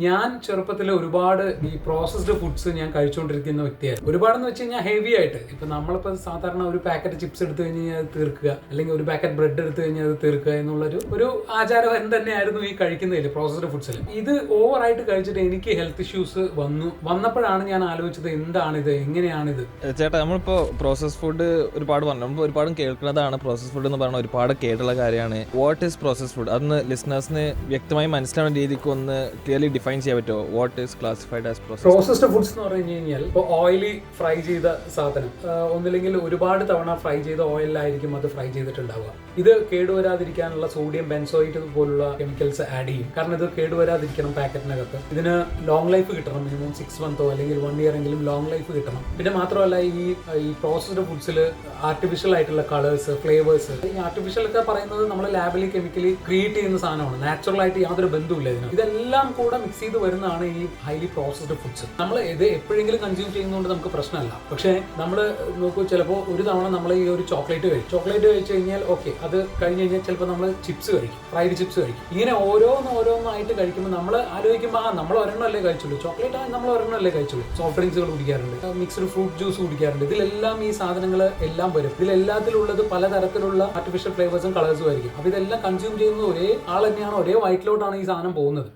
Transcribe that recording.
ഞാൻ ചെറുപ്പത്തിൽ ഒരുപാട് ഈ പ്രോസസ്ഡ് ഫുഡ്സ് ഞാൻ കഴിച്ചുകൊണ്ടിരിക്കുന്ന വ്യക്തിയായിരുന്നു. ഒരുപാടെന്ന് വെച്ച് കഴിഞ്ഞാൽ ഹെവി ആയിട്ട്. ഇപ്പം നമ്മളിപ്പോൾ സാധാരണ ഒരു പാക്കറ്റ് ചിപ്സ് എടുത്തു കഴിഞ്ഞാൽ അത് തീർക്കുക, അല്ലെങ്കിൽ ഒരു പാക്കറ്റ് ബ്രെഡ് എടുത്തു കഴിഞ്ഞാൽ അത് തീർക്കുക എന്നുള്ളൊരു ആചാരം തന്നെയായിരുന്നു ഈ കഴിക്കുന്നതിൽ, പ്രോസസ്ഡ് ഫുഡ്സിൽ. ഇത് ഓവറായിട്ട് കഴിച്ചിട്ട് എനിക്ക് ഹെൽത്ത് ഇഷ്യൂസ് വന്നപ്പോഴാണ് ഞാൻ ആലോചിച്ചത് എന്താണിത്, എങ്ങനെയാണിത്. ചേട്ടാ, നമ്മളിപ്പോൾ പ്രോസസ് ഫുഡ് ഒരുപാട് പറഞ്ഞു, നമ്മൾ ഒരുപാട് കേൾക്കുന്നതാണ്. പ്രോസസ് ഫുഡ് എന്ന് പറഞ്ഞാൽ ഒരുപാട് കേട്ടുള്ള കാര്യമാണ്. What is process food? അതൊന്ന് ലിസണേഴ്സിന് വ്യക്തമായി മനസ്സിലാവുന്ന രീതിക്ക് ഒന്ന് ക്ലിയർലി ഡിഫൈൻ ചെയ്യാൻ പറ്റുമോ? What is classified as processed foods എന്ന് പറഞ്ഞു കഴിഞ്ഞാൽ ഇപ്പോൾ ഓയിലി ഫ്രൈ ചെയ്ത സാധനം, ഒന്നില്ലെങ്കിൽ ഒരുപാട് തവണ ഫ്രൈ ചെയ്ത ഓയിലായിരിക്കും അത് ഫ്രൈ ചെയ്തിട്ടുണ്ടാവുക. ഇത് കേടുവരാതിരിക്കാനുള്ള സോഡിയം ബെൻസോയിറ്റ് പോലുള്ള കെമിക്കൽസ് ആഡ് ചെയ്യും. കാരണം ഇത് കേടുവരാതിരിക്കണം പാക്കറ്റിനകത്ത്. ഇതിന് ലോങ് ലൈഫ് കിട്ടണം, മിനിമം 6 മന്തോ അല്ലെങ്കിൽ 1 ഇയർ എങ്കിലും ലോങ് ലൈഫ് കിട്ടണം. പിന്നെ മാത്രമല്ല ഈ പ്രോസസ്ഡ് ഫുഡ്സിൽ ആർട്ടിഫിഷ്യൽ ആയിട്ടുള്ള കളേഴ്സ്, ഫ്ലേവേഴ്സ്, ഈ ആർട്ടിഫിഷ്യൽ ഒക്കെ പറയുന്നത് നമ്മൾ ലാബിൽ കെമിക്കലി ക്രിയേറ്റ് ചെയ്യുന്ന സാധനമാണ്. നാച്ചുറൽ ആയിട്ട് യാതൊരു ബന്ധവുമില്ല ഇതിന്. ഇതെല്ലാം കൂടെ മിക്സ് ചെയ്ത് വരുന്നതാണ് ഈ ഹൈലി പ്രോസസ്ഡ് ഫുഡ്സ്. നമ്മൾ ഇത് എപ്പോഴെങ്കിലും കൺസ്യൂം ചെയ്യുന്നതുകൊണ്ട് നമുക്ക് പ്രശ്നമല്ല. പക്ഷേ നമ്മൾ നോക്കൂ, ചിലപ്പോൾ ഒരു തവണ നമ്മൾ ഈ ഒരു ചോക്ലേറ്റ് കഴിച്ചു കഴിഞ്ഞാൽ ഓക്കെ, അത് കഴിഞ്ഞ് കഴിഞ്ഞാൽ ചിലപ്പോൾ നമ്മൾ ചിപ്സ് കഴിക്കും, ഫ്രൈഡ് ചിപ്സ് കഴിക്കും. ഇങ്ങനെ ഓരോന്നായിട്ട് കഴിക്കുമ്പോൾ നമ്മൾ ആലോചിക്കുമ്പോൾ നമ്മൾ ഒരെണ്ണമല്ലേ കഴിച്ചുള്ളൂ, ചോക്ലേറ്റ് നമ്മൾ ഒരെണ്ണമല്ലേ കഴിച്ചുള്ളൂ. സോഫ്റ്റ് ഡ്രിങ്ക്സുകൾ കുടിക്കാറുണ്ട്, മിക്സ്ഡ് ഫ്രൂട്ട് ജ്യൂസ് കുടിക്കാറുണ്ട്. ഇതിലെല്ലാം ഈ സാധനങ്ങൾ എല്ലാം വരും. ഇതിലെല്ലാത്തിലുള്ളത് പലതരത്തിലുള്ള ആർട്ടിഫിഷ്യൽ ഫ്ലേവേഴ്സും കളേഴ്സും ആയിരിക്കും. അപ്പോൾ ഇതെല്ലാം കൺസ്യൂം ചെയ്യുന്നത് ഒരേ ആൾ തന്നെയാണ്, ഒരേ വയറ്റിലോട്ടാണ് ഈ സാധനം പോകുന്നത്.